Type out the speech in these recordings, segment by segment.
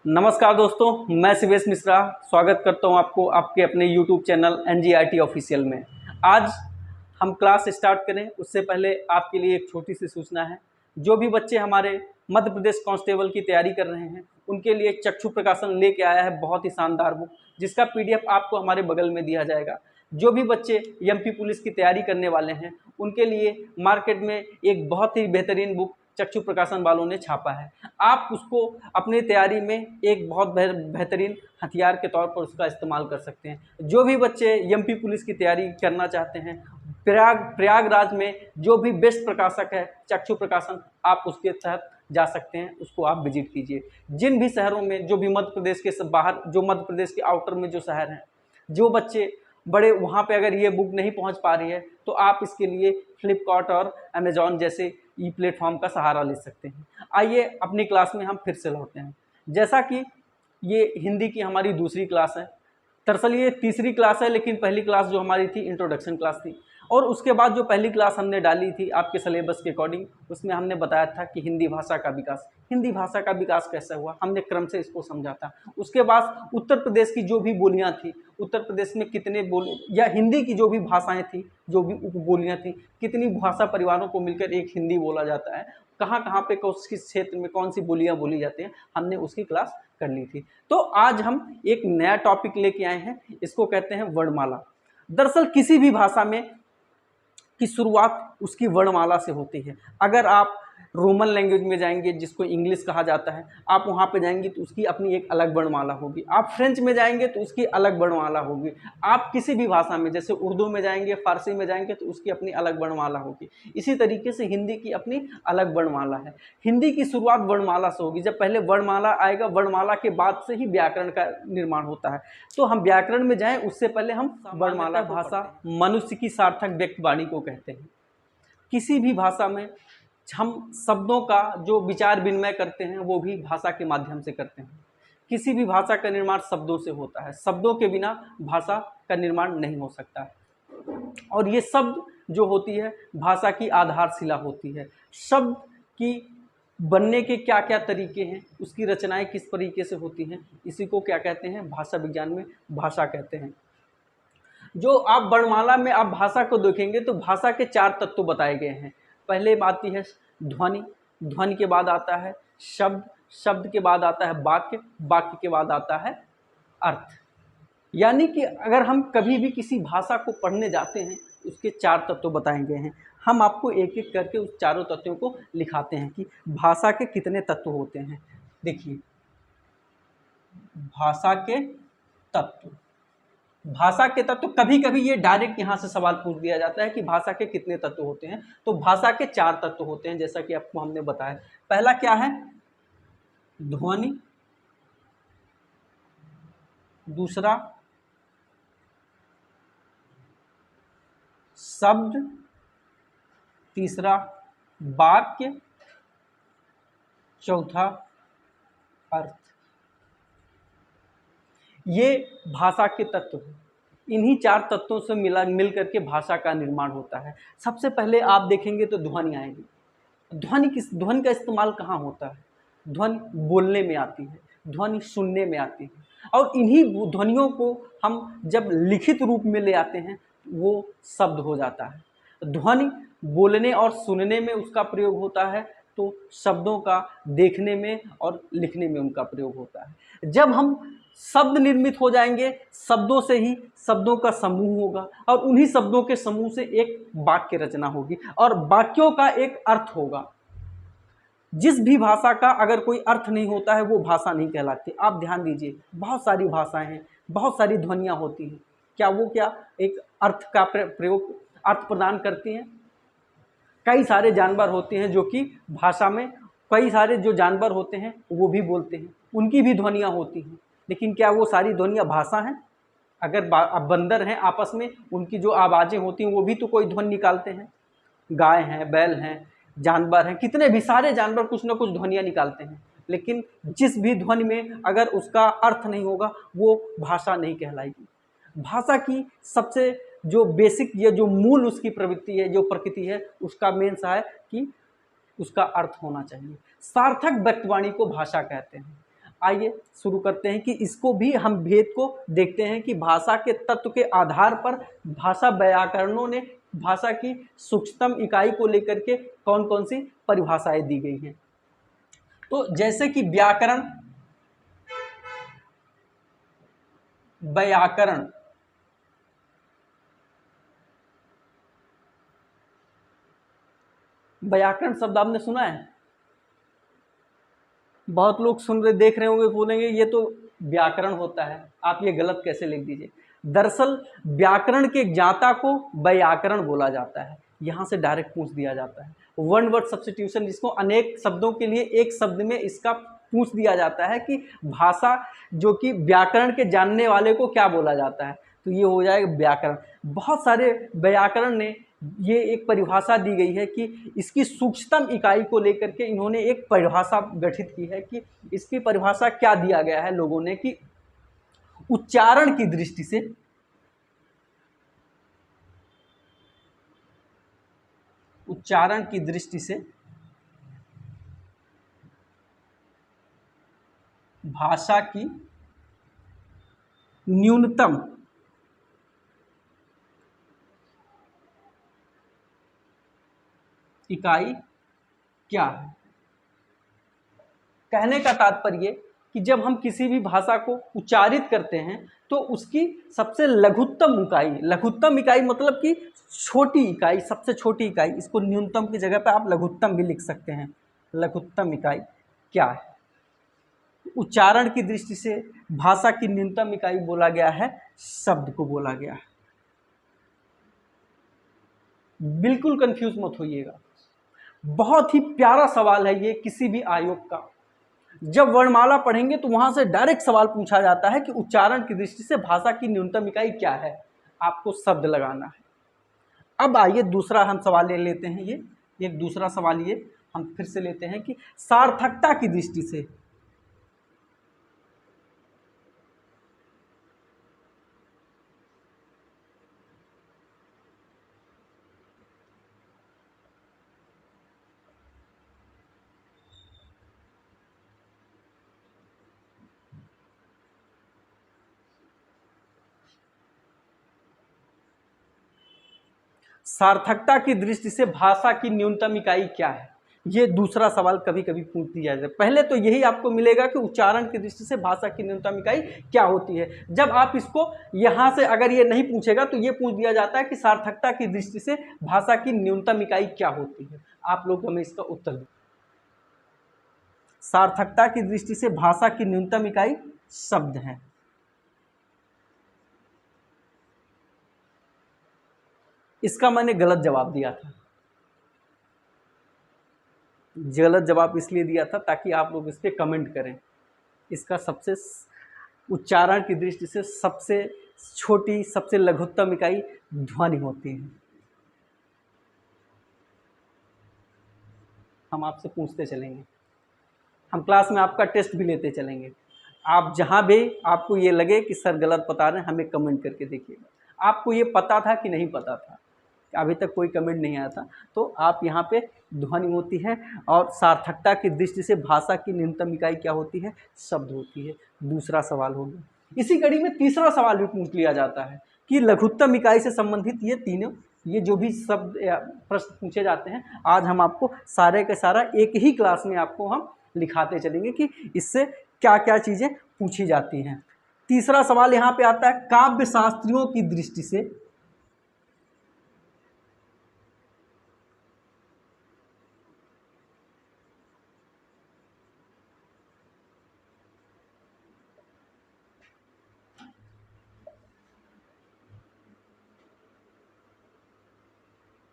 नमस्कार दोस्तों, मैं शिवेश मिश्रा स्वागत करता हूं आपको आपके अपने YouTube चैनल NGIT ऑफिशियल में। आज हम क्लास स्टार्ट करें उससे पहले आपके लिए एक छोटी सी सूचना है। जो भी बच्चे हमारे मध्य प्रदेश कांस्टेबल की तैयारी कर रहे हैं उनके लिए चक्षु प्रकाशन लेके आया है बहुत ही शानदार बुक, जिसका PDF आपको हमारे बगल में दिया जाएगा। जो भी बच्चे MP पुलिस की तैयारी करने वाले हैं उनके लिए मार्केट में एक बहुत ही बेहतरीन बुक चक्षु प्रकाशन वालों ने छापा है। आप उसको अपनी तैयारी में एक बहुत बेहतरीन हथियार के तौर पर उसका इस्तेमाल कर सकते हैं। जो भी बच्चे MP पुलिस की तैयारी करना चाहते हैं, प्रयागराज में जो भी बेस्ट प्रकाशक है चक्षु प्रकाशन, आप उसके तहत जा सकते हैं, उसको आप विजिट कीजिए। जिन भी शहरों में, जो भी मध्य प्रदेश के बाहर, जो मध्य प्रदेश के आउटर में जो शहर हैं, जो बच्चे बड़े वहाँ पे अगर ये बुक नहीं पहुँच पा रही है तो आप इसके लिए फ्लिपकार्ट और अमेजॉन जैसे ई प्लेटफॉर्म का सहारा ले सकते हैं। आइए अपनी क्लास में हम फिर से लौटते हैं। जैसा कि ये हिंदी की हमारी दूसरी क्लास है, दरअसल ये तीसरी क्लास है, लेकिन पहली क्लास जो हमारी थी इंट्रोडक्शन क्लास थी, और उसके बाद जो पहली क्लास हमने डाली थी आपके सिलेबस के अकॉर्डिंग, उसमें हमने बताया था कि हिंदी भाषा का विकास कैसे हुआ, हमने क्रम से इसको समझा था। उसके बाद उत्तर प्रदेश की जो भी बोलियां थी, उत्तर प्रदेश में कितने या हिंदी की जो भी भाषाएं थी, जो भी उपबोलियां थी, कितनी भाषा परिवारों को मिलकर एक हिंदी बोला जाता है, कहाँ कहाँ पे किस क्षेत्र में कौन सी बोलियां बोली जाती हैं, हमने उसकी क्लास कर ली थी। तो आज हम एक नया टॉपिक लेके आए हैं, इसको कहते हैं वर्णमाला। दरअसल किसी भी भाषा में की शुरुआत उसकी वर्णमाला से होती है। अगर आप रोमन लैंग्वेज में जाएंगे, जिसको इंग्लिश कहा जाता है, आप वहाँ पे जाएंगे तो उसकी अपनी एक अलग वर्णमाला होगी। आप फ्रेंच में जाएंगे तो उसकी अलग वर्णमाला होगी। आप किसी भी भाषा में, जैसे उर्दू में जाएंगे, फारसी में जाएंगे तो उसकी अपनी अलग वर्णमाला होगी। इसी तरीके से हिंदी की अपनी अलग वर्णमाला है। हिंदी की शुरुआत वर्णमाला से होगी। जब पहले वर्णमाला आएगा, वर्णमाला के बाद से ही व्याकरण का निर्माण होता है। तो हम व्याकरण में जाएं उससे पहले हम वर्णमाला। भाषा मनुष्य की सार्थक व्यक्त वाणी को कहते हैं। किसी भी भाषा में हम शब्दों का जो विचार विनिमय करते हैं वो भी भाषा के माध्यम से करते हैं। किसी भी भाषा का निर्माण शब्दों से होता है। शब्दों के बिना भाषा का निर्माण नहीं हो सकता है। और ये शब्द जो होती है भाषा की आधारशिला होती है। शब्द की बनने के क्या क्या तरीके हैं, उसकी रचनाएं किस तरीके से होती हैं, इसी को क्या कहते हैं, भाषा विज्ञान में भाषा कहते हैं। जो आप वर्णमाला में आप भाषा को देखेंगे तो भाषा के 4 तत्व बताए गए हैं। पहले आती है ध्वनि, ध्वनि के बाद आता है शब्द, शब्द के बाद आता है वाक्य, वाक्य के बाद आता है अर्थ। यानी कि अगर हम कभी भी किसी भाषा को पढ़ने जाते हैं उसके 4 तत्व बताए गए हैं। हम आपको एक एक करके उस चारों तत्वों को लिखाते हैं कि भाषा के कितने तत्व होते हैं। देखिए, भाषा के तत्व, भाषा के तत्व, कभी कभी ये डायरेक्ट यहाँ से सवाल पूछ दिया जाता है कि भाषा के कितने तत्व होते हैं। तो भाषा के 4 तत्व होते हैं, जैसा कि आपको हमने बताया। पहला क्या है, ध्वनि, दूसरा शब्द, तीसरा वाक्य, चौथा अर्थ। ये भाषा के तत्व हैं। इन्हीं 4 तत्वों से मिल करके भाषा का निर्माण होता है। सबसे पहले आप देखेंगे तो ध्वनि आएगी। ध्वनि का इस्तेमाल कहाँ होता है? ध्वनि बोलने में आती है, ध्वनि सुनने में आती है, और इन्हीं ध्वनियों को हम जब लिखित रूप में ले आते हैं वो शब्द हो जाता है। ध्वनि बोलने और सुनने में उसका प्रयोग होता है, तो शब्दों का देखने में और लिखने में उनका प्रयोग होता है। जब हम शब्द निर्मित हो जाएंगे, शब्दों से ही शब्दों का समूह होगा, और उन्हीं शब्दों के समूह से एक वाक्य रचना होगी, और वाक्यों का एक अर्थ होगा। जिस भी भाषा का अगर कोई अर्थ नहीं होता है वो भाषा नहीं कहलाती। आप ध्यान दीजिए, बहुत सारी भाषाएं हैं, बहुत सारी ध्वनियाँ होती हैं, क्या एक अर्थ का प्रयोग, अर्थ प्रदान करती हैं। कई सारे जानवर होते हैं जो कि भाषा में, कई सारे जो जानवर होते हैं वो भी बोलते हैं, उनकी भी ध्वनियाँ होती हैं, लेकिन क्या वो सारी ध्वनियाँ भाषा हैं? अगर बंदर हैं आपस में, उनकी जो आवाज़ें होती हैं वो भी तो कोई ध्वनि निकालते हैं। गाय हैं, बैल हैं, जानवर हैं, कितने भी सारे जानवर कुछ ना कुछ ध्वनियाँ निकालते हैं, लेकिन जिस भी ध्वनि में अगर उसका अर्थ नहीं होगा वो भाषा नहीं कहलाएगी। भाषा की सबसे जो बेसिक, ये जो मूल उसकी प्रवृत्ति है, जो प्रकृति है, उसका मेन सा है कि उसका अर्थ होना चाहिए। सार्थक व्यक्तवाणी को भाषा कहते हैं। आइए शुरू करते हैं कि इसको भी हम भेद को देखते हैं कि भाषा के तत्व के आधार पर भाषा व्याकरणों ने भाषा की सूक्ष्मतम इकाई को लेकर के कौन कौन सी परिभाषाएं दी गई हैं। तो जैसे कि व्याकरण, व्याकरण व्याकरण शब्द आपने सुना है? बहुत लोग सुन रहे देख रहे होंगे, बोलेंगे ये तो व्याकरण होता है, आप ये गलत कैसे लिख दीजिए। दरअसल व्याकरण के ज्ञाता को व्याकरण बोला जाता है। यहाँ से डायरेक्ट पूछ दिया जाता है, वन वर्ड सब्स्टिट्यूशन, जिसको अनेक शब्दों के लिए एक शब्द में इसका पूछ दिया जाता है कि भाषा जो कि व्याकरण के जानने वाले को क्या बोला जाता है, तो ये हो जाएगा व्याकरण। बहुत सारे व्याकरण ने ये एक परिभाषा दी गई है कि इसकी सूक्ष्मतम इकाई को लेकर के इन्होंने एक परिभाषा गठित की है कि इसकी परिभाषा क्या दिया गया है लोगों ने कि उच्चारण की दृष्टि से भाषा की न्यूनतम इकाई क्या है। कहने का तात्पर्य कि जब हम किसी भी भाषा को उच्चारित करते हैं तो उसकी सबसे लघुत्तम इकाई मतलब कि छोटी इकाई, सबसे छोटी इकाई, इसको न्यूनतम की जगह पर आप लघुत्तम भी लिख सकते हैं। लघुत्तम इकाई क्या है? उच्चारण की दृष्टि से भाषा की न्यूनतम इकाई बोला गया है, शब्द को बोला गया है। बिल्कुल कंफ्यूज मत होइएगा, बहुत ही प्यारा सवाल है ये किसी भी आयोग का। जब वर्णमाला पढ़ेंगे तो वहां से डायरेक्ट सवाल पूछा जाता है कि उच्चारण की दृष्टि से भाषा की न्यूनतम इकाई क्या है, आपको शब्द लगाना है। अब आइए दूसरा हम सवाल ले लेते हैं, ये एक दूसरा सवाल ये हम फिर से लेते हैं कि सार्थकता की दृष्टि से सार्थकता की दृष्टि से भाषा की न्यूनतम इकाई क्या है, ये दूसरा सवाल कभी कभी पूछ दिया जाए। पहले तो यही आपको मिलेगा कि उच्चारण की दृष्टि से भाषा की न्यूनतम इकाई क्या होती है। जब आप इसको यहाँ से अगर ये नहीं पूछेगा तो ये पूछ दिया जाता है कि सार्थकता की दृष्टि से भाषा की न्यूनतम इकाई क्या होती है। आप लोग हमें इसका उत्तर दें। सार्थकता की दृष्टि से भाषा की न्यूनतम इकाई शब्द है। इसका मैंने गलत जवाब दिया था। गलत जवाब इसलिए दिया था ताकि आप लोग इस पर कमेंट करें। इसका सबसे उच्चारण की दृष्टि से सबसे छोटी, सबसे लघुत्तम इकाई ध्वनि होती है। हम आपसे पूछते चलेंगे, हम क्लास में आपका टेस्ट भी लेते चलेंगे। आप जहां भी आपको ये लगे कि सर गलत बता रहे हैं, हमें कमेंट करके देखिएगा। आपको ये पता था कि नहीं पता था? अभी तक कोई कमेंट नहीं आया था, तो आप यहाँ पे ध्वनि होती है। और सार्थकता की दृष्टि से भाषा की न्यूनतम इकाई क्या होती है? शब्द होती है। दूसरा सवाल हो गया। इसी कड़ी में तीसरा सवाल भी पूछ लिया जाता है कि लघुत्तम इकाई से संबंधित ये तीनों, ये जो भी शब्द या प्रश्न पूछे जाते हैं, आज हम आपको सारे का सारा एक ही क्लास में आपको हम लिखाते चलेंगे कि इससे क्या क्या चीज़ें पूछी जाती हैं। तीसरा सवाल यहाँ पे आता है, काव्य शास्त्रियों की दृष्टि से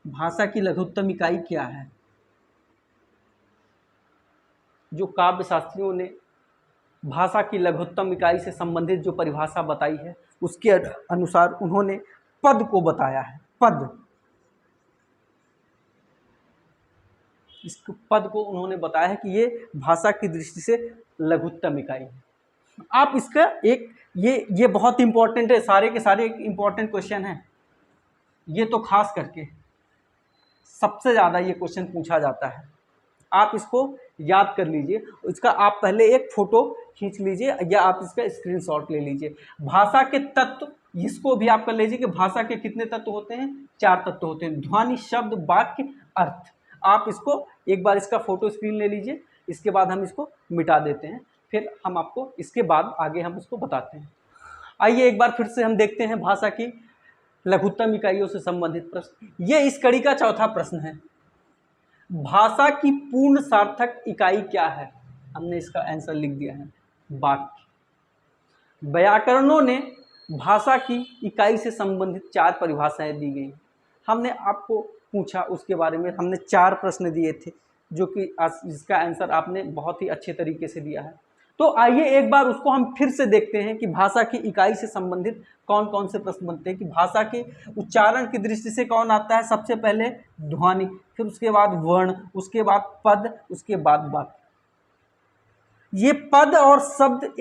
भाषा की लघुत्तम इकाई क्या है? जो काव्य शास्त्रियों ने भाषा की लघुत्तम इकाई से संबंधित जो परिभाषा बताई है, उसके अनुसार उन्होंने पद को बताया है। इस पद को उन्होंने बताया है कि ये भाषा की दृष्टि से लघुत्तम इकाई है। आप इसका एक ये बहुत इंपॉर्टेंट है, सारे के सारे एक इंपॉर्टेंट क्वेश्चन है। ये तो खास करके सबसे ज़्यादा ये क्वेश्चन पूछा जाता है। आप इसको याद कर लीजिए। इसका आप पहले एक फोटो खींच लीजिए या आप इसका स्क्रीनशॉट ले लीजिए। भाषा के तत्व, इसको भी आप कर लीजिए कि भाषा के कितने तत्व होते हैं, 4 तत्व होते हैं, ध्वनि, शब्द, वाक्य, अर्थ। आप इसको एक बार इसका फोटो स्क्रीन ले लीजिए, इसके बाद हम इसको मिटा देते हैं, फिर हम आपको इसके बाद आगे हम उसको बताते हैं। आइए एक बार फिर से हम देखते हैं भाषा की लघुत्तम इकाइयों से संबंधित प्रश्न। ये इस कड़ी का चौथा प्रश्न है। भाषा की पूर्ण सार्थक इकाई क्या है? हमने इसका आंसर लिख दिया है, वाक्य। व्याकरणों ने भाषा की इकाई से संबंधित 4 परिभाषाएं दी गई। हमने आपको पूछा उसके बारे में, हमने 4 प्रश्न दिए थे जो कि इसका आंसर आपने बहुत ही अच्छे तरीके से दिया है। तो आइए एक बार उसको हम फिर से देखते हैं कि भाषा की इकाई से संबंधित कौन कौन से प्रश्न बनते हैं। कि भाषा के उच्चारण की दृष्टि से कौन आता है? सबसे पहले ध्वनि, फिर उसके बाद वर्ण, उसके बाद पद, उसके बाद वाक्य। ये पद और शब्द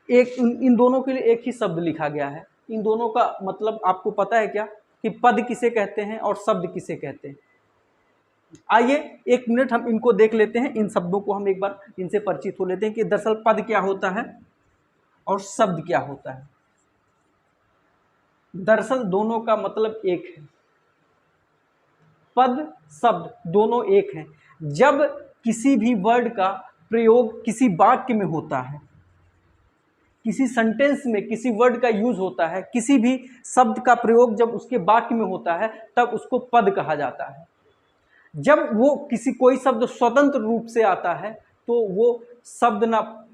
इन दोनों के लिए एक ही शब्द लिखा गया है। इन दोनों का मतलब आपको पता है क्या कि पद किसे कहते हैं और शब्द किसे कहते हैं? आइए एक मिनट हम इनको देख लेते हैं, इन शब्दों को हम एक बार इनसे परिचित हो लेते हैं कि दरअसल पद क्या होता है और शब्द क्या होता है। दरअसल दोनों का मतलब एक है, पद शब्द दोनों एक हैं। जब किसी भी वर्ड का प्रयोग किसी वाक्य में होता है, किसी सेंटेंस में किसी वर्ड का यूज होता है, किसी भी शब्द का प्रयोग जब उसके वाक्य में होता है, तब उसको पद कहा जाता है। जब कोई शब्द स्वतंत्र रूप से आता है तो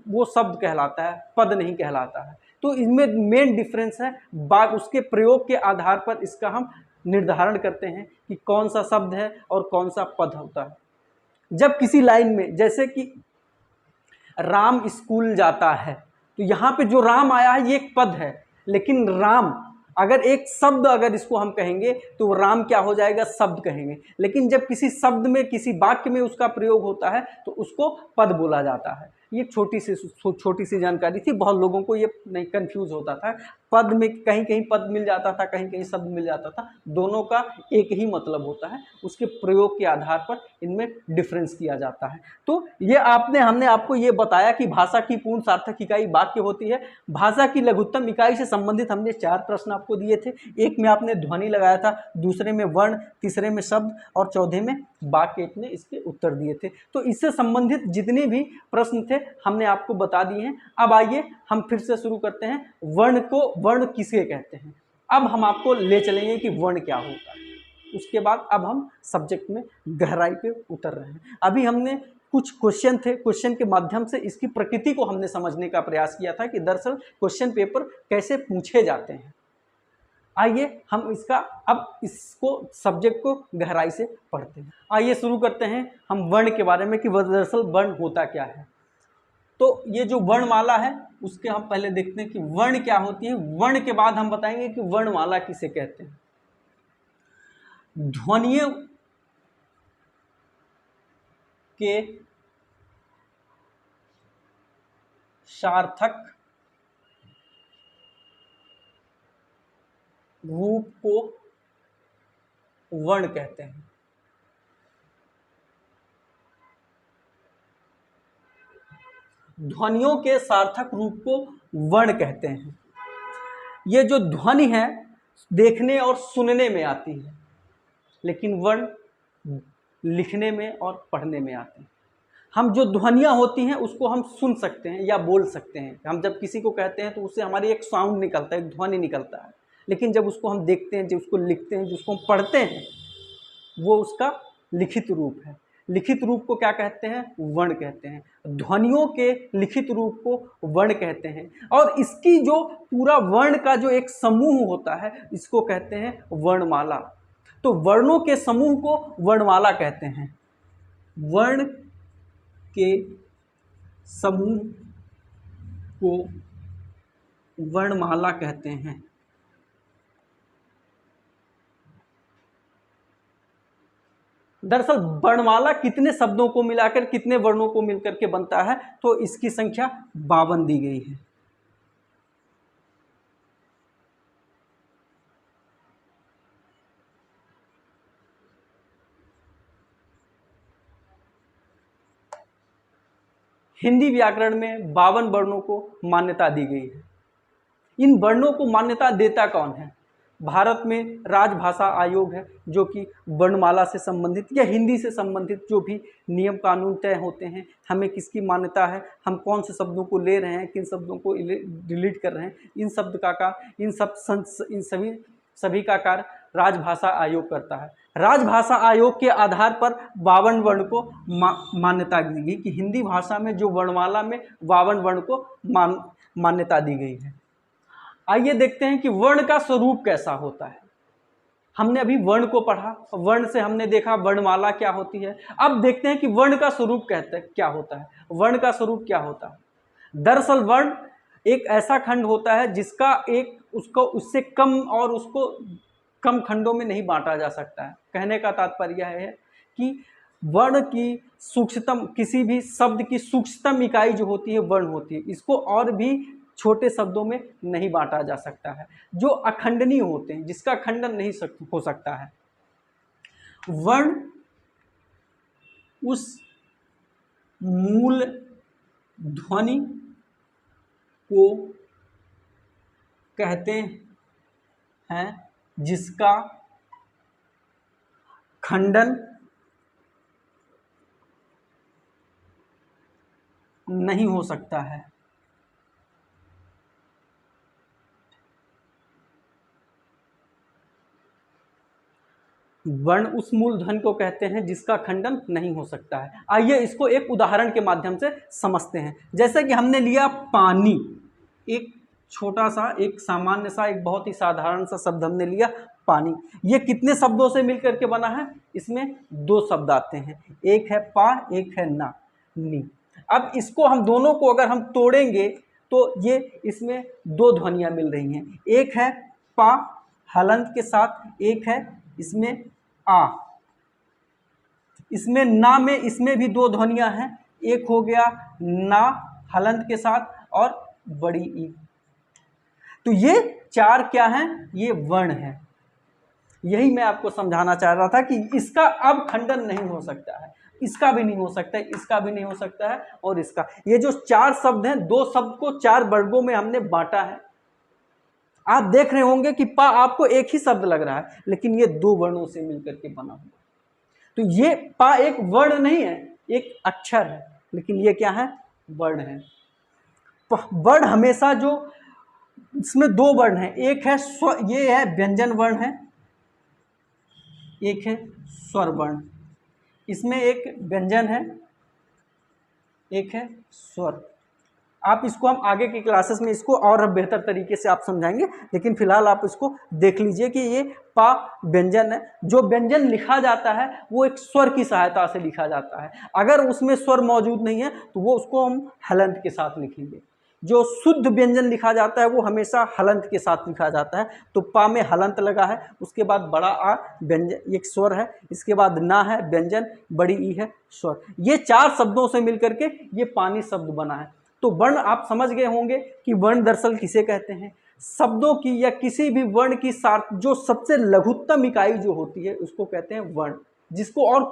वो शब्द कहलाता है, पद नहीं कहलाता है। तो इसमें मेन डिफरेंस है, उसके प्रयोग के आधार पर इसका हम निर्धारण करते हैं कि कौन सा शब्द है और कौन सा पद होता है। जब किसी लाइन में, जैसे कि राम स्कूल जाता है, तो यहाँ पे जो राम आया है ये एक पद है, लेकिन राम अगर एक शब्द अगर इसको हम कहेंगे तो राम क्या हो जाएगा? शब्द कहेंगे। लेकिन जब किसी शब्द में किसी वाक्य में उसका प्रयोग होता है तो उसको पद बोला जाता है। ये छोटी सी जानकारी थी, बहुत लोगों को ये नहीं कंफ्यूज होता था। पद में कहीं कहीं पद मिल जाता था, कहीं कहीं शब्द मिल जाता था, दोनों का एक ही मतलब होता है, उसके प्रयोग के आधार पर इनमें डिफरेंस किया जाता है। तो ये हमने आपको ये बताया कि भाषा की पूर्ण सार्थक इकाई वाक्य होती है। भाषा की लघुत्तम इकाई से संबंधित हमने 4 प्रश्न आपको दिए थे। एक में आपने ध्वनि लगाया था, दूसरे में वर्ण, तीसरे में शब्द और चौथे में वाक्य में इसके उत्तर दिए थे। तो इससे संबंधित जितने भी प्रश्न थे हमने आपको बता दिए हैं। अब आइए हम फिर से शुरू करते हैं। वर्ण किसे कहते हैं? अब हम आपको ले चलेंगे कि वर्ण क्या होता है। उसके बाद अब हम सब्जेक्ट में गहराई पे उतर रहे हैं। अभी हमने कुछ क्वेश्चन थे, क्वेश्चन के माध्यम से इसकी प्रकृति को हमने समझने का प्रयास किया था कि दरअसल क्वेश्चन पेपर कैसे पूछे जाते हैं। आइए हम इसको सब्जेक्ट को गहराई से पढ़ते हैं। आइए शुरू करते हैं हम वर्ण के बारे में कि दरअसल वर्ण होता क्या है। तो ये जो वर्णमाला है उसके हम पहले देखते हैं कि वर्ण क्या होती है। वर्ण के बाद हम बताएंगे कि वर्णमाला किसे कहते हैं। ध्वनियों के सार्थक रूप को वर्ण कहते हैं। ध्वनियों के सार्थक रूप को वर्ण कहते हैं। ये जो ध्वनि है देखने और सुनने में आती है, लेकिन वर्ण लिखने में और पढ़ने में आते हैं। हम जो ध्वनियाँ होती हैं उसको हम सुन सकते हैं या बोल सकते हैं। हम जब किसी को कहते हैं तो उससे हमारी एक साउंड निकलता है, एक ध्वनि निकलता है। लेकिन जब उसको हम देखते हैं, जब उसको लिखते हैं, जिसको हम पढ़ते हैं, वो उसका लिखित रूप है। लिखित रूप को क्या कहते हैं? वर्ण कहते हैं। ध्वनियों के लिखित रूप को वर्ण कहते हैं। और इसकी जो पूरा वर्ण का जो एक समूह होता है इसको कहते हैं वर्णमाला। तो वर्णों के समूह को वर्णमाला कहते हैं। वर्ण के समूह को वर्णमाला कहते हैं। दरअसल वर्णमाला कितने शब्दों को मिलाकर, कितने वर्णों को मिलकर के बनता है? तो इसकी संख्या 52 दी गई है। हिंदी व्याकरण में 52 वर्णों को मान्यता दी गई है। इन वर्णों को मान्यता देता कौन है? भारत में राजभाषा आयोग है, जो कि वर्णमाला से संबंधित या हिंदी से संबंधित जो भी नियम कानून तय होते हैं, हमें किसकी मान्यता है, हम कौन से शब्दों को ले रहे हैं, किन शब्दों को डिलीट कर रहे हैं, इन सभी का कार्य राजभाषा आयोग करता है। राजभाषा आयोग के आधार पर 52 वर्ण को मान्यता दी गई कि हिंदी भाषा में जो वर्णमाला में 52 वर्ण को मान्यता दी गई है। आइए देखते हैं कि वर्ण का स्वरूप कैसा होता है। हमने अभी वर्ण को पढ़ा, वर्ण से हमने देखा वर्णमाला क्या होती है। अब देखते हैं कि वर्ण का स्वरूप क्या होता है। वर्ण का स्वरूप क्या होता है? दरअसल वर्ण एक ऐसा खंड होता है जिसका उससे कम और उसको कम खंडों में नहीं बांटा जा सकता है। कहने का तात्पर्य है कि वर्ण की सूक्ष्मतम, किसी भी शब्द की सूक्ष्मतम इकाई जो होती है वर्ण होती है। इसको और भी छोटे शब्दों में नहीं बांटा जा सकता है, जो अखंडनीय होते हैं, जिसका खंडन नहीं हो सकता है। वर्ण उस मूल ध्वनि को कहते हैं जिसका खंडन नहीं हो सकता है। वर्ण उस मूल ध्वनि को कहते हैं जिसका खंडन नहीं हो सकता है। आइए इसको एक उदाहरण के माध्यम से समझते हैं। जैसे कि हमने लिया पानी, एक छोटा सा, एक सामान्य सा, एक बहुत ही साधारण सा शब्द हमने लिया पानी। ये कितने शब्दों से मिलकर के बना है? इसमें 2 शब्द आते हैं, एक है पा, एक है ना, नी। अब इसको हम दोनों को अगर हम तोड़ेंगे तो ये इसमें 2 ध्वनियाँ मिल रही हैं। एक है पा हलंत के साथ, एक है इसमें आ। इसमें ना में इसमें भी 2 ध्वनियाँ हैं, एक हो गया ना हलंत के साथ और बड़ी ई। तो ये 4 क्या हैं? ये वर्ण हैं। यही मैं आपको समझाना चाह रहा था कि इसका अब खंडन नहीं हो सकता है, इसका भी नहीं हो सकता है, इसका भी नहीं हो सकता है और इसका। ये जो 4 शब्द हैं, 2 शब्द को 4 वर्गों में हमने बांटा है। आप देख रहे होंगे कि पा आपको एक ही शब्द लग रहा है, लेकिन ये 2 वर्णों से मिलकर के बना हुआ। तो ये पा एक वर्ण नहीं है, एक अक्षर है, लेकिन ये क्या है? वर्ण है। वर्ण हमेशा जो इसमें 2 वर्ण हैं, एक है ये है व्यंजन वर्ण है, एक है स्वर वर्ण। इसमें एक व्यंजन है, एक है स्वर। आप इसको हम आगे की क्लासेस में इसको और बेहतर तरीके से आप समझाएंगे, लेकिन फिलहाल आप इसको देख लीजिए कि ये पा व्यंजन है। जो व्यंजन लिखा जाता है वो एक स्वर की सहायता से लिखा जाता है। अगर उसमें स्वर मौजूद नहीं है तो वो उसको हम हलंत के साथ लिखेंगे। जो शुद्ध व्यंजन लिखा जाता है वो हमेशा हलंत के साथ लिखा जाता है। तो पा में हलंत लगा है, उसके बाद बड़ा आ व्यंजन एक स्वर है, इसके बाद ना है व्यंजन, बड़ी ई है स्वर। ये 4 शब्दों से मिलकर के ये पानी शब्द बना है। तो वर्ण आप समझ गए होंगे कि वर्ण दरअसल किसे कहते हैं। शब्दों की या किसी भी वर्ण की जो सबसे लघुत्तम इकाई जो होती है उसको कहते हैं वर्ण, जिसको और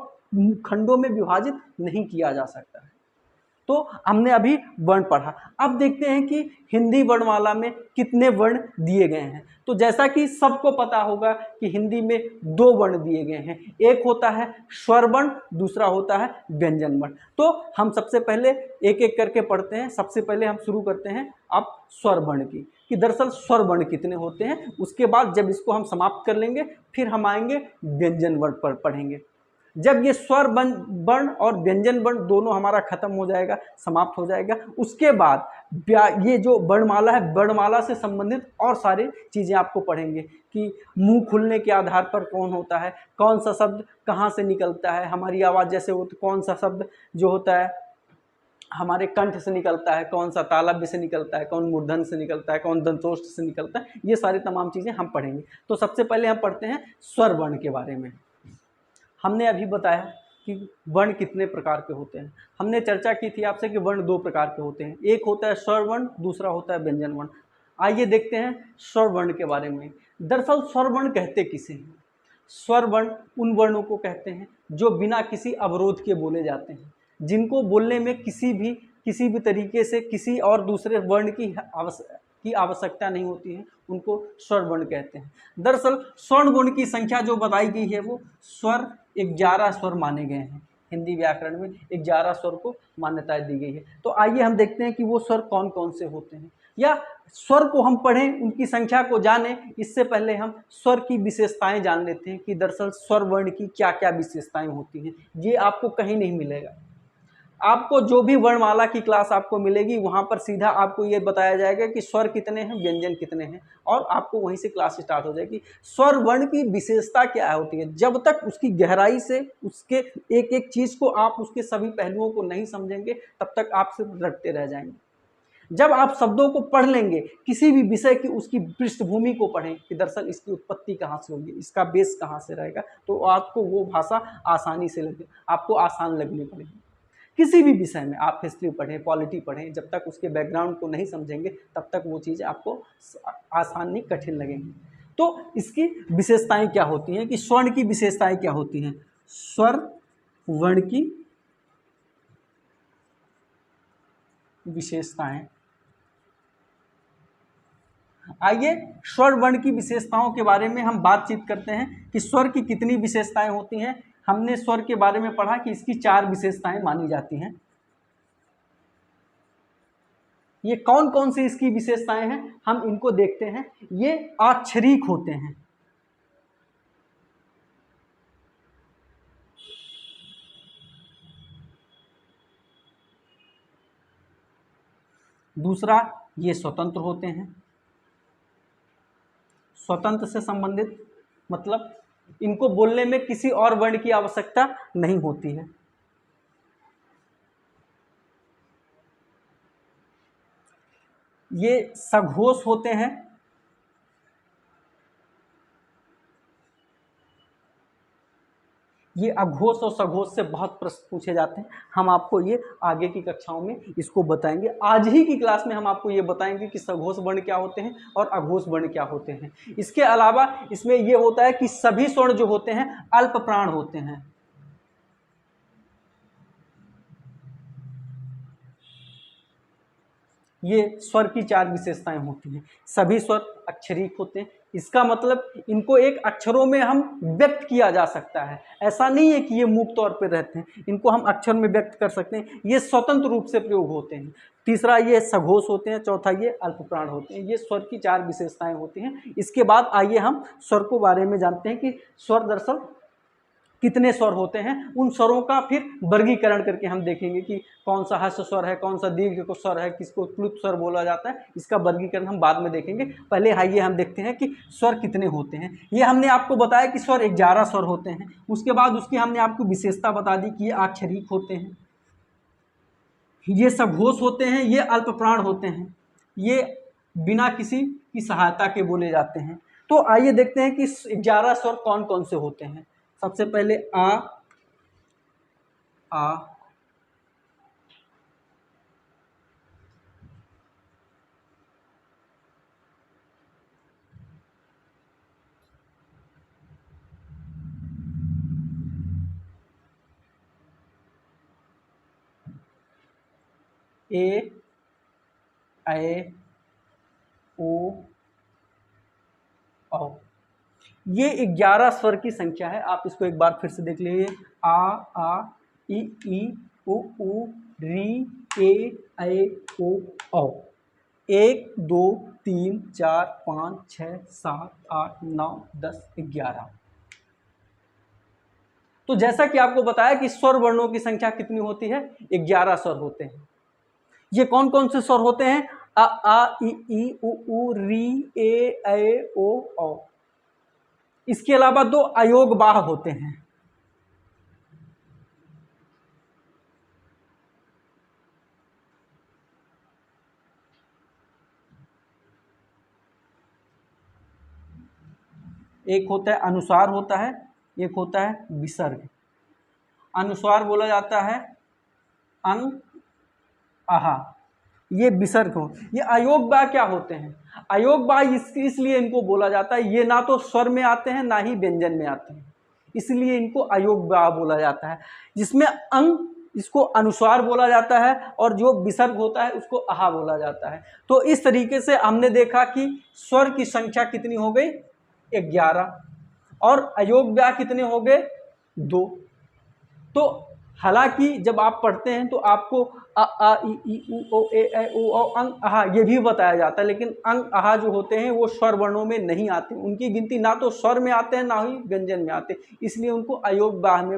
खंडों में विभाजित नहीं किया जा सकता है। तो हमने अभी वर्ण पढ़ा। अब देखते हैं कि हिंदी वर्णमाला में कितने वर्ण दिए गए हैं। तो जैसा कि सबको पता होगा कि हिंदी में 2 वर्ण दिए गए हैं, एक होता है स्वर वर्ण, दूसरा होता है व्यंजन वर्ण। तो हम सबसे पहले एक एक करके पढ़ते हैं। सबसे पहले हम शुरू करते हैं अब स्वर वर्ण की, कि दरअसल स्वर वर्ण कितने होते हैं। उसके बाद जब इसको हम समाप्त कर लेंगे फिर हम आएंगे व्यंजन वर्ण पर पढ़ेंगे। जब ये स्वर वर्ण और व्यंजन वर्ण दोनों हमारा खत्म हो जाएगा, समाप्त हो जाएगा, उसके बाद ये जो वर्णमाला है, वर्णमाला से संबंधित और सारी चीज़ें आपको पढ़ेंगे कि मुंह खुलने के आधार पर कौन होता है, कौन सा शब्द कहाँ से निकलता है, हमारी आवाज़ जैसे हो तो कौन सा शब्द जो होता है हमारे कंठ से निकलता है, कौन सा तालव्य से निकलता है, कौन मूर्धन्य से निकलता है, कौन दंतोष्ठ से निकलता है। ये सारी तमाम चीज़ें हम पढ़ेंगे। तो सबसे पहले हम पढ़ते हैं स्वर वर्ण के बारे में। हमने अभी बताया कि वर्ण कितने प्रकार के होते हैं। हमने चर्चा की थी आपसे कि वर्ण 2 प्रकार के होते हैं, एक होता है स्वर वर्ण, दूसरा होता है व्यंजन वर्ण। आइए देखते हैं स्वर वर्ण के बारे में। दरअसल स्वर वर्ण कहते किसे हैं? स्वर वर्ण उन वर्णों को कहते हैं जो बिना किसी अवरोध के बोले जाते हैं, जिनको बोलने में किसी किसी भी तरीके से किसी और दूसरे वर्ण की आवश्यकता नहीं होती है, उनको स्वर वर्ण कहते हैं। दरअसल स्वर्ण गुण की संख्या जो बताई गई है वो स्वर 11 स्वर माने गए हैं। हिंदी व्याकरण में 11 स्वर को मान्यता दी गई है। तो आइए हम देखते हैं कि वो स्वर कौन कौन से होते हैं, या स्वर को हम पढ़ें, उनकी संख्या को जानें। इससे पहले हम स्वर की विशेषताएं जान लेते हैं कि दरअसल स्वर वर्ण की क्या क्या विशेषताएं होती हैं। ये आपको कहीं नहीं मिलेगा। आपको जो भी वर्णमाला की क्लास आपको मिलेगी वहाँ पर सीधा आपको ये बताया जाएगा कि स्वर कितने हैं, व्यंजन कितने हैं, और आपको वहीं से क्लास स्टार्ट हो जाएगी। स्वर वर्ण की विशेषता क्या होती है, जब तक उसकी गहराई से उसके एक एक चीज़ को आप उसके सभी पहलुओं को नहीं समझेंगे तब तक आप सिर्फ रटते रह जाएंगे। जब आप शब्दों को पढ़ लेंगे, किसी भी विषय की उसकी पृष्ठभूमि को पढ़ें कि दरअसल इसकी उत्पत्ति कहाँ से होगी, इसका बेस कहाँ से रहेगा, तो आपको वो भाषा आसानी से लगे, आपको आसान लगनी पड़ेगी। किसी भी विषय में आप हिस्ट्री पढ़ें, पॉलिटी पढ़ें, जब तक उसके बैकग्राउंड को नहीं समझेंगे तब तक वो चीज़ आपको आसान नहीं, कठिन लगेंगी। तो इसकी विशेषताएं क्या होती हैं, कि स्वर्ण की विशेषताएं क्या होती हैं, स्वर वर्ण की विशेषताएं। आइए स्वर वर्ण की विशेषताओं के बारे में हम बातचीत करते हैं कि स्वर की कितनी विशेषताएं होती हैं। हमने स्वर के बारे में पढ़ा कि इसकी 4 विशेषताएं मानी जाती हैं। ये कौन कौन सी इसकी विशेषताएं हैं, हम इनको देखते हैं। ये आक्षरिक होते हैं। दूसरा, ये स्वतंत्र होते हैं। स्वतंत्र से संबंधित मतलब इनको बोलने में किसी और वर्ण की आवश्यकता नहीं होती है। ये सघोष होते हैं। ये अघोष और सघोष से बहुत प्रश्न पूछे जाते हैं। हम आपको ये आगे की कक्षाओं में इसको बताएंगे। आज ही की क्लास में हम आपको ये बताएंगे कि सघोष वर्ण क्या होते हैं और अघोष वर्ण क्या होते हैं। इसके अलावा इसमें ये होता है कि सभी स्वर्ण जो होते हैं अल्प प्राण होते हैं। ये स्वर की 4 विशेषताएं होती हैं। सभी स्वर अक्षरिक होते हैं। इसका मतलब इनको एक अक्षरों में हम व्यक्त किया जा सकता है। ऐसा नहीं है कि ये मुक्त तौर पर रहते हैं, इनको हम अक्षर में व्यक्त कर सकते हैं। ये स्वतंत्र रूप से प्रयोग होते हैं। तीसरा, ये सघोष होते हैं। चौथा, ये अल्पप्राण होते हैं। ये स्वर की 4 विशेषताएं होती हैं। इसके बाद आइए हम स्वर को बारे में जानते हैं कि स्वर दरअसल कितने स्वर होते हैं। उन स्वरों का फिर वर्गीकरण करके हम देखेंगे कि कौन सा हर्ष स्वर है, कौन सा दीर्घ को स्वर है, किसको प्लुत स्वर बोला जाता है। इसका वर्गीकरण हम बाद में देखेंगे। पहले आइए हम देखते हैं कि स्वर कितने होते हैं। ये हमने आपको बताया कि स्वर 11 स्वर होते हैं। उसके बाद उसकी हमने आपको विशेषता बता दी कि ये आक्षरिक होते हैं, ये सघोष होते हैं, ये अल्पप्राण होते हैं, ये बिना किसी की सहायता के बोले जाते हैं। तो आइए देखते हैं कि 11 स्वर कौन कौन से होते हैं। सबसे पहले आ, ए, ऐ, ओ, औ। ये 11 स्वर की संख्या है। आप इसको एक बार फिर से देख लीजिए। आ, ई, उ, री, ए, ऐ, ओ, औ। 1, 2, 3, 4, 5, 6, 7, 8, 9, 10, 11। तो जैसा कि आपको बताया कि स्वर वर्णों की संख्या कितनी होती है, 11 स्वर होते हैं। ये कौन कौन से स्वर होते हैं, आ, ई, उ, री, ए, ऐ, ओ, औ। इसके अलावा 2 अयोग बाह होते हैं। एक होता है अनुस्वार होता है, एक होता है विसर्ग। अनुस्वार बोला जाता है अंग, आहा। ये विसर्ग हो। ये अयोग बाह क्या होते हैं, अयोग बाह इसलिए इनको बोला जाता है, ये ना तो स्वर में आते हैं ना ही व्यंजन में आते हैं, इसलिए इनको अयोग बाह बोला जाता है। जिसमें अंग इसको अनुस्वार बोला जाता है और जो विसर्ग होता है उसको आहा बोला जाता है। तो इस तरीके से हमने देखा कि स्वर की संख्या कितनी हो गई 11 और अयोग्य कितने हो गए 2। तो हालांकि जब आप पढ़ते हैं तो आपको अ आ इ ई उ ओ ए ऐ ओ औ अंग आहा ये भी बताया जाता है, लेकिन अंग आहा जो होते हैं वो स्वर वर्णों में नहीं आते, उनकी गिनती ना तो स्वर में आते हैं ना ही व्यंजन में आते, इसलिए उनको अयोग्य में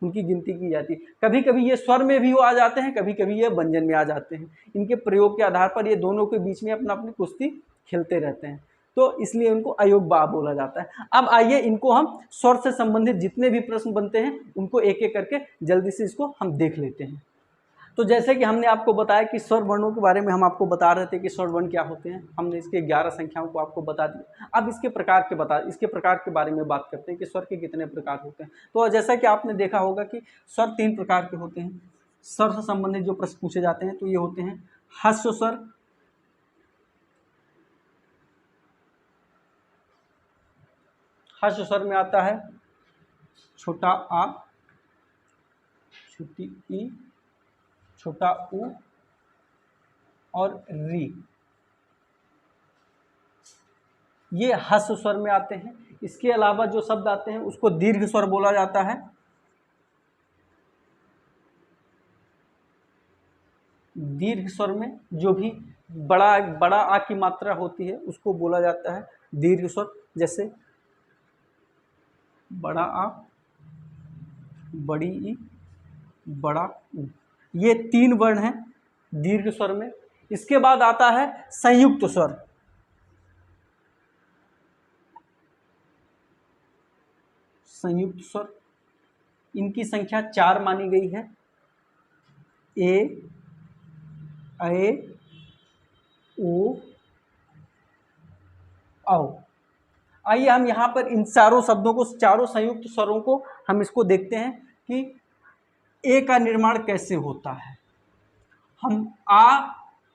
उनकी गिनती की जाती है। कभी कभी ये स्वर में भी वो आ जाते हैं, कभी कभी ये व्यंजन में आ जाते हैं। इनके प्रयोग के आधार पर ये दोनों के बीच में अपना अपनी कुश्ती खेलते रहते हैं, तो इसलिए उनको अयोग्य बोला जाता है। अब आइए इनको हम स्वर से संबंधित जितने भी प्रश्न बनते हैं उनको एक एक करके जल्दी से इसको हम देख लेते हैं। तो जैसे कि हमने आपको बताया कि स्वर वर्णों के बारे में हम आपको बता रहे थे कि स्वर वर्ण क्या होते हैं, हमने इसके 11 संख्याओं को आपको बता दिया। अब इसके प्रकार के बारे में बात करते हैं कि स्वर के कितने प्रकार होते हैं। तो जैसा कि आपने देखा होगा कि स्वर 3 प्रकार के होते हैं। स्वर से संबंधित जो प्रश्न पूछे जाते हैं तो ये होते हैं ह्रस्व स्वर, ह्रस्व स्वर में आता है छोटा आ, छोटी ई, छोटा ऊ और री, ये ह्रस्व स्वर में आते हैं। इसके अलावा जो शब्द आते हैं उसको दीर्घ स्वर बोला जाता है। दीर्घ स्वर में जो भी बड़ा आ की मात्रा होती है उसको बोला जाता है दीर्घ स्वर, जैसे बड़ा आ, बड़ी ई, बड़ा ऊ, ये 3 वर्ण हैं दीर्घ स्वर में। इसके बाद आता है संयुक्त स्वर। संयुक्त स्वर, इनकी संख्या 4 मानी गई है। ए, ऐ, ओ, औ। आइए हम यहाँ पर इन चारों शब्दों को, चारों संयुक्त स्वरों को हम इसको देखते हैं कि ए का निर्माण कैसे होता है। हम आ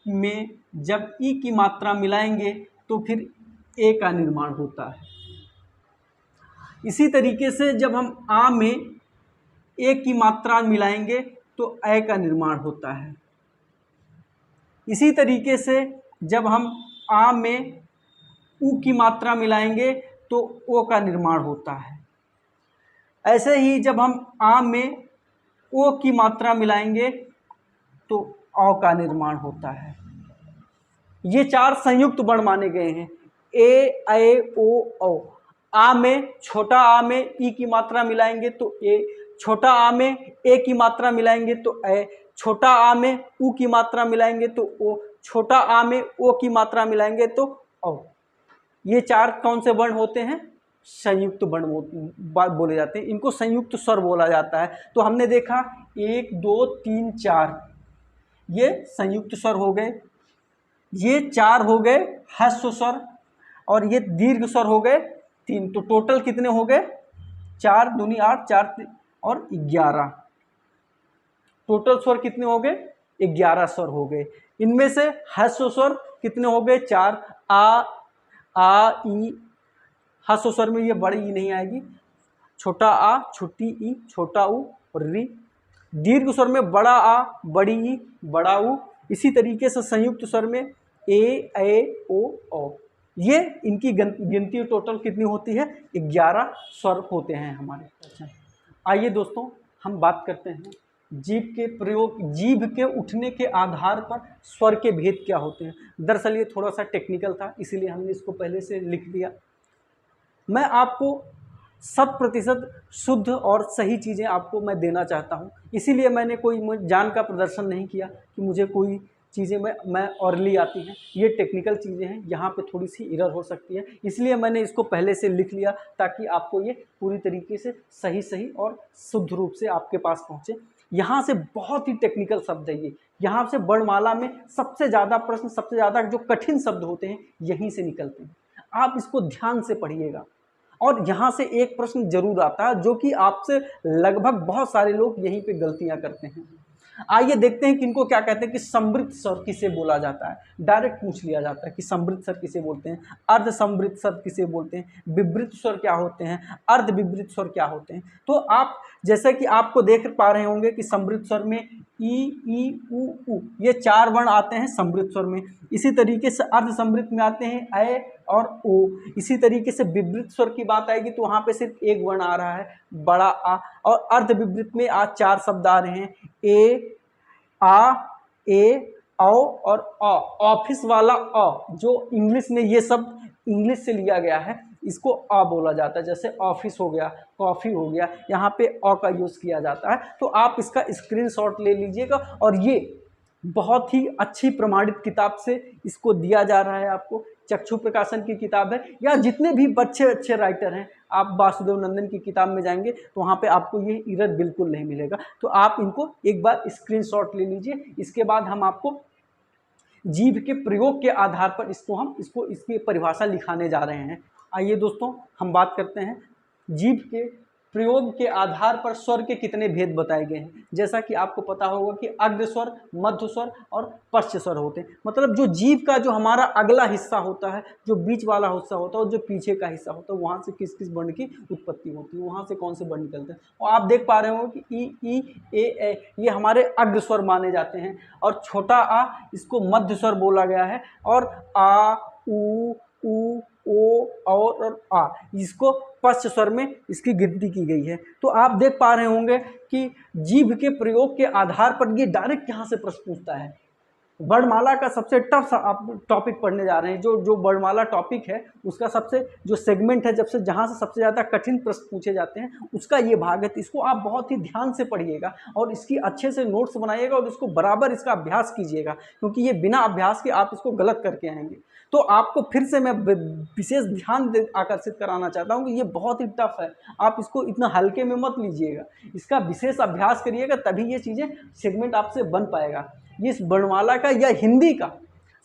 में जब ई की मात्रा मिलाएंगे तो फिर ए का निर्माण होता है। इसी तरीके से जब हम आ में ए की मात्रा मिलाएंगे तो ऐ का निर्माण होता है। इसी तरीके से जब हम आ में ऊ की मात्रा मिलाएंगे तो ओ का निर्माण होता है। ऐसे ही जब हम आ में ओ की मात्रा मिलाएंगे तो औ का निर्माण होता है। ये 4 संयुक्त वर्ण माने गए हैं, ए, ऐ, ओ, औ। आ में, छोटा आ में ई की मात्रा मिलाएंगे तो ए, छोटा आ में ए की मात्रा मिलाएंगे तो ऐ, छोटा आ में ऊ की मात्रा मिलाएंगे तो ओ, छोटा आ में ओ की मात्रा मिलाएंगे तो औ। ये 4 कौन से वर्ण होते हैं? संयुक्त वर्ण बोले जाते हैं, इनको संयुक्त स्वर बोला जाता है। तो हमने देखा 1 2 3 4 ये संयुक्त स्वर हो गए, ये 4 हो गए ह्रस्व स्वर और ये दीर्घ स्वर हो गए 3। तो टोटल कितने हो गए? 4 दूनी 8, 4 और 11। टोटल स्वर कितने हो गए? 11 स्वर हो गए। इनमें से ह्रस्व स्वर कितने हो गए? 4। आ, ई, ह्रस्व स्वर में ये बड़ी ई नहीं आएगी, छोटा आ, छोटी ई, छोटा ऊ और री। दीर्घ स्वर में बड़ा आ, बड़ी ई, बड़ा ऊ। इसी तरीके से संयुक्त स्वर में ए, ऐ, ओ, औ। ये इनकी गिनती टोटल कितनी होती है? 11 स्वर होते हैं हमारे। अच्छा, आइए दोस्तों हम बात करते हैं जीभ के प्रयोग, जीभ के उठने के आधार पर स्वर के भेद क्या होते हैं। दरअसल ये थोड़ा सा टेक्निकल था, इसीलिए हमने इसको पहले से लिख दिया। मैं आपको 100% शुद्ध और सही चीज़ें आपको मैं देना चाहता हूँ, इसीलिए मैंने कोई जान का प्रदर्शन नहीं किया कि मुझे कोई चीज़ें मैं ऑरली आती हैं। ये टेक्निकल चीज़ें हैं, यहाँ पे थोड़ी सी एरर हो सकती है, इसलिए मैंने इसको पहले से लिख लिया ताकि आपको ये पूरी तरीके से सही और शुद्ध रूप से आपके पास पहुँचे। यहाँ से बहुत ही टेक्निकल शब्द है ये, यहाँ से वर्णमाला में सबसे ज़्यादा प्रश्न, सबसे ज़्यादा जो कठिन शब्द होते हैं यहीं से निकलते हैं। आप इसको ध्यान से पढ़िएगा और यहाँ से एक प्रश्न जरूर आता है जो कि आपसे लगभग बहुत सारे लोग यहीं पे गलतियाँ करते हैं। आइए देखते हैं कि इनको क्या कहते हैं कि समृद्ध स्वर किसे बोला जाता है। डायरेक्ट पूछ लिया जाता है कि समृद्ध स्वर किसे बोलते हैं, अर्ध समृद्ध स्वर किसे बोलते हैं, विवृत स्वर क्या होते हैं, अर्ध विवृत स्वर क्या होते हैं। तो आप जैसे कि आपको देख पा रहे होंगे कि समृद्ध स्वर में ई उ ये 4 वर्ण आते हैं समृद्ध स्वर में। इसी तरीके से अर्ध समृद्ध में आते हैं ए और ओ। इसी तरीके से विवृत स्वर की बात आएगी तो वहाँ पे सिर्फ एक वर्ण आ रहा है बड़ा आ। और अर्ध विवृत में आज 4 शब्द आ रहे हैं ए, आ, ए, औ और अ। ऑफिस वाला अ जो इंग्लिश में ये शब्द इंग्लिश से लिया गया है, इसको अ बोला जाता है। जैसे ऑफिस हो गया, कॉफ़ी हो गया, यहाँ पे अ का यूज़ किया जाता है। तो आप इसका स्क्रीनशॉट ले लीजिएगा। और ये बहुत ही अच्छी प्रमाणित किताब से इसको दिया जा रहा है आपको। चक्षु प्रकाशन की किताब है, या जितने भी अच्छे राइटर हैं, आप वासुदेव नंदन की किताब में जाएंगे तो वहाँ पे आपको ये इरर बिल्कुल नहीं मिलेगा। तो आप इनको एक बार स्क्रीनशॉट ले लीजिए। इसके बाद हम आपको जीभ के प्रयोग के आधार पर इसकी परिभाषा लिखाने जा रहे हैं। आइए दोस्तों, हम बात करते हैं जीभ के प्रयोग के आधार पर स्वर के कितने भेद बताए गए हैं। जैसा कि आपको पता होगा कि अग्र स्वर, मध्य स्वर और पश्च स्वर होते हैं। मतलब जो जीभ का जो हमारा अगला हिस्सा होता है, जो बीच वाला हिस्सा होता है और जो पीछे का हिस्सा होता है, वहाँ से किस किस वर्ण की उत्पत्ति होती है, वहाँ से कौन से वर्ण निकलते हैं। और आप देख पा रहे हो कि ई, ए ये हमारे अग्र स्वर माने जाते हैं। और छोटा आ इसको मध्य स्वर बोला गया है। और आ, उ, ओ और आ इसको पश्च स्वर में इसकी गिनती की गई है। तो आप देख पा रहे होंगे कि जीभ के प्रयोग के आधार पर ये डायरेक्ट यहाँ से प्रश्न पूछता है। वर्णमाला का सबसे टफ आप टॉपिक पढ़ने जा रहे हैं। जो वर्णमाला टॉपिक है उसका सबसे जो सेगमेंट है, जहाँ से सबसे ज़्यादा कठिन प्रश्न पूछे जाते हैं, उसका ये भाग है। तो इसको आप बहुत ही ध्यान से पढ़िएगा और इसकी अच्छे से नोट्स बनाइएगा और इसको बराबर इसका अभ्यास कीजिएगा, क्योंकि ये बिना अभ्यास के आप इसको गलत करके आएंगे। तो आपको फिर से मैं विशेष ध्यान आकर्षित कराना चाहता हूँ कि ये बहुत ही टफ है। आप इसको इतना हल्के में मत लीजिएगा, इसका विशेष अभ्यास करिएगा, तभी ये चीज़ें सेगमेंट आपसे बन पाएगा। ये इस वर्णमाला का या हिंदी का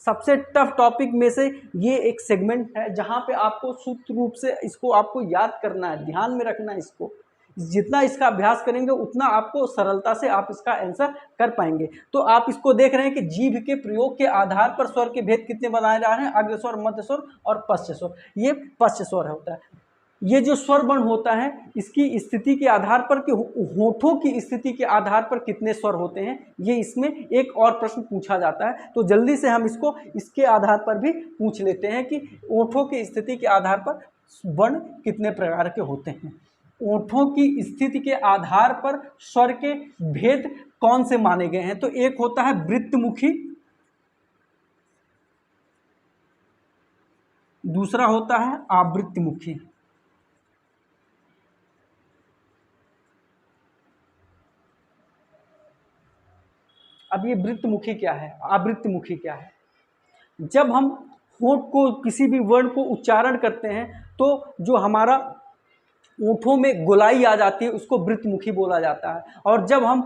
सबसे टफ टॉपिक में से ये एक सेगमेंट है, जहाँ पे आपको सूत्र रूप से इसको आपको याद करना है, ध्यान में रखना है इसको। जितना इसका अभ्यास करेंगे उतना आपको सरलता से आप इसका आंसर कर पाएंगे। तो आप इसको देख रहे हैं कि जीभ के प्रयोग के आधार पर स्वर के भेद कितने बनाए जा रहे हैं, अग्र स्वर, मध्य स्वर और पश्च स्वर। ये पश्च स्वर होता है। ये जो स्वर वर्ण होता है, इसकी स्थिति के आधार पर कि होठों की स्थिति के आधार पर कितने स्वर होते हैं, ये इसमें एक और प्रश्न पूछा जाता है। तो जल्दी से हम इसको इसके आधार पर भी पूछ लेते हैं कि होठों की स्थिति के आधार पर वर्ण कितने प्रकार के होते हैं। होठों की स्थिति के आधार पर स्वर के भेद कौन से माने गए हैं। तो एक होता है वृत्तमुखी, दूसरा होता है आवृत्तिमुखी। अब ये वृत्तमुखी क्या है, आवृत्तिमुखी क्या है। जब हम होठ को किसी भी वर्ण को उच्चारण करते हैं तो जो हमारा ओठों में गोलाई आ जाती है उसको वृत्तमुखी बोला जाता है। और जब हम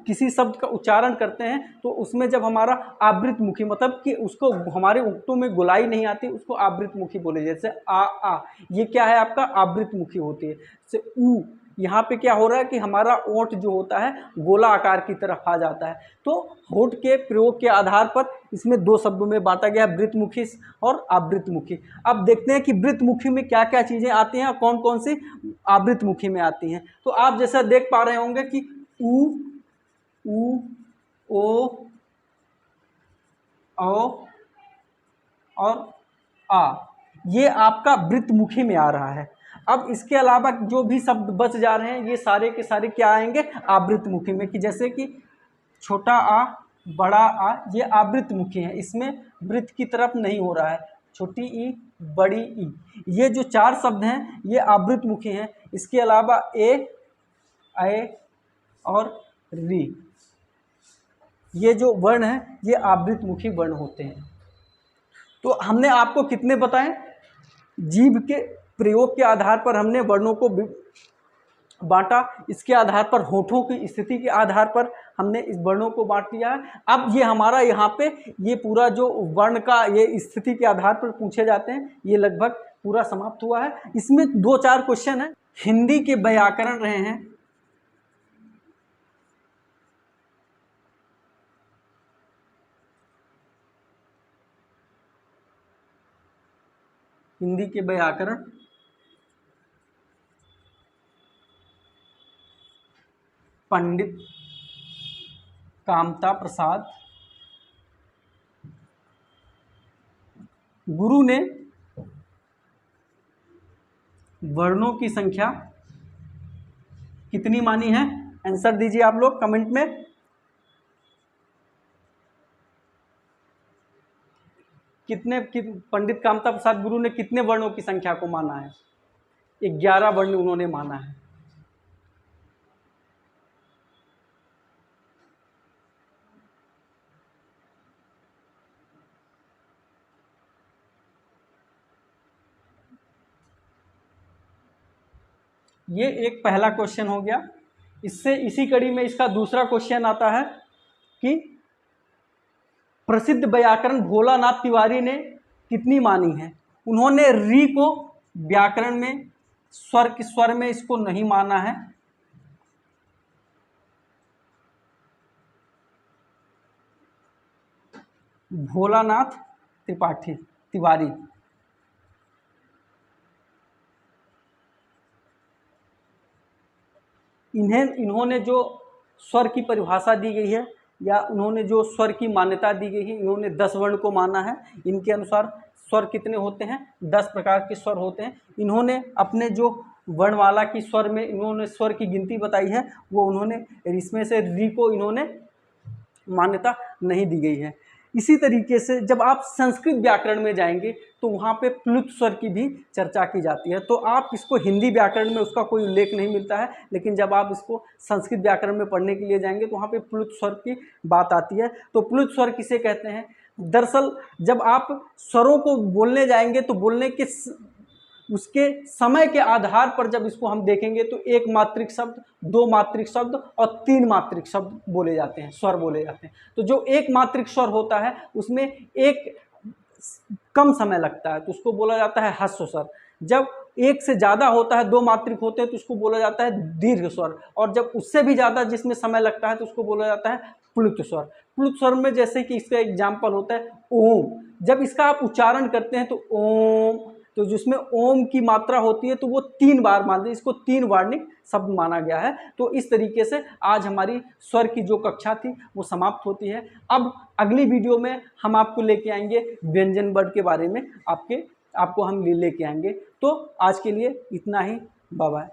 किसी शब्द का उच्चारण करते हैं तो उसमें जब हमारा आवृत्तमुखी, मतलब कि उसको हमारे ओठों में गोलाई नहीं आती, उसको आवृत्तमुखी बोले। जैसे आ ये क्या है, आपका आवृत्तमुखी होती है। जैसे ऊ, यहाँ पे क्या हो रहा है कि हमारा ओठ जो होता है गोला आकार की तरफ आ जाता है। तो होठ के प्रयोग के आधार पर इसमें दो शब्दों में बांटा गया है, वृत्तमुखी और आवृत्तमुखी। अब देखते हैं कि वृत्तमुखी में क्या क्या चीज़ें आती हैं और कौन कौन सी आवृत्तमुखी में आती हैं। तो आप जैसा देख पा रहे होंगे कि ऊ, ओ और आ, ये आपका वृत्तमुखी में आ रहा है। अब इसके अलावा जो भी शब्द बच जा रहे हैं ये सारे के सारे क्या आएंगे, आवृत्तमुखी में। कि जैसे कि छोटा आ, बड़ा आ, ये आवृत्तमुखी है, इसमें वृत्त की तरफ नहीं हो रहा है। छोटी ई, बड़ी ई, ये जो चार शब्द हैं ये आवृत्तमुखी हैं। इसके अलावा ए और री, ये जो वर्ण हैं ये आवृत्तमुखी वर्ण होते हैं। तो हमने आपको कितने बताए, जीभ के प्रयोग के आधार पर हमने वर्णों को बांटा, इसके आधार पर होठों की स्थिति के आधार पर हमने इस वर्णों को बांट दिया है। अब ये हमारा यहाँ पे ये पूरा जो वर्ण का ये स्थिति के आधार पर पूछे जाते हैं ये लगभग पूरा समाप्त हुआ है। इसमें 2-4 क्वेश्चन हैं, हिंदी के व्याकरण रहे हैं, हिंदी के व्याकरण, पंडित कामता प्रसाद गुरु ने वर्णों की संख्या कितनी मानी है? आंसर दीजिए आप लोग कमेंट में। पंडित कामता प्रसाद गुरु ने कितने वर्णों की संख्या को माना है? 11 वर्ण उन्होंने माना है। ये एक पहला क्वेश्चन हो गया। इससे इसी कड़ी में इसका दूसरा क्वेश्चन आता है कि प्रसिद्ध व्याकरण भोलानाथ तिवारी ने कितनी मानी है? उन्होंने री को व्याकरण में स्वर में इसको नहीं माना है। भोलानाथ तिवारी इन्होंने जो स्वर की परिभाषा दी गई है या उन्होंने जो स्वर की मान्यता दी गई है, इन्होंने 10 वर्ण को माना है। इनके अनुसार स्वर कितने होते हैं? 10 प्रकार के स्वर होते हैं। इन्होंने अपने जो वर्णमाला की स्वर में इन्होंने स्वर की गिनती बताई है, वो उन्होंने इसमें से री को इन्होंने मान्यता नहीं दी गई है। इसी तरीके से जब आप संस्कृत व्याकरण में जाएंगे तो वहाँ पे प्लुत स्वर की भी चर्चा की जाती है। तो आप इसको हिंदी व्याकरण में उसका कोई उल्लेख नहीं मिलता है, लेकिन जब आप इसको संस्कृत व्याकरण में पढ़ने के लिए जाएंगे तो वहाँ पे प्लुत स्वर की बात आती है। तो प्लुत स्वर किसे कहते हैं? दरअसल जब आप स्वरों को बोलने जाएंगे तो बोलने के उसके समय के आधार पर जब इसको हम देखेंगे तो 1 मात्रिक शब्द, 2 मात्रिक शब्द और 3 मात्रिक शब्द बोले जाते हैं, स्वर बोले जाते हैं। तो जो 1 मात्रिक स्वर होता है उसमें एक कम समय लगता है तो उसको बोला जाता है ह्रस्व स्वर। जब 1 से ज़्यादा होता है, 2 मात्रिक होते हैं तो उसको बोला जाता है दीर्घ स्वर। और जब उससे भी ज़्यादा जिसमें समय लगता है तो उसको बोला जाता है प्लुत स्वर। प्लुत स्वर में जैसे कि इसका एग्जाम्पल होता है ओम। जब इसका आप उच्चारण करते हैं तो ओम, तो जिसमें ओम की मात्रा होती है तो वो 3 बार मान लीजिए, इसको 3 वार्णिक शब्द माना गया है। तो इस तरीके से आज हमारी स्वर की जो कक्षा थी वो समाप्त होती है। अब अगली वीडियो में हम आपको लेके आएंगे व्यंजन वर्ड के बारे में, आपको हम लेके आएंगे। तो आज के लिए इतना ही, बाय बाय।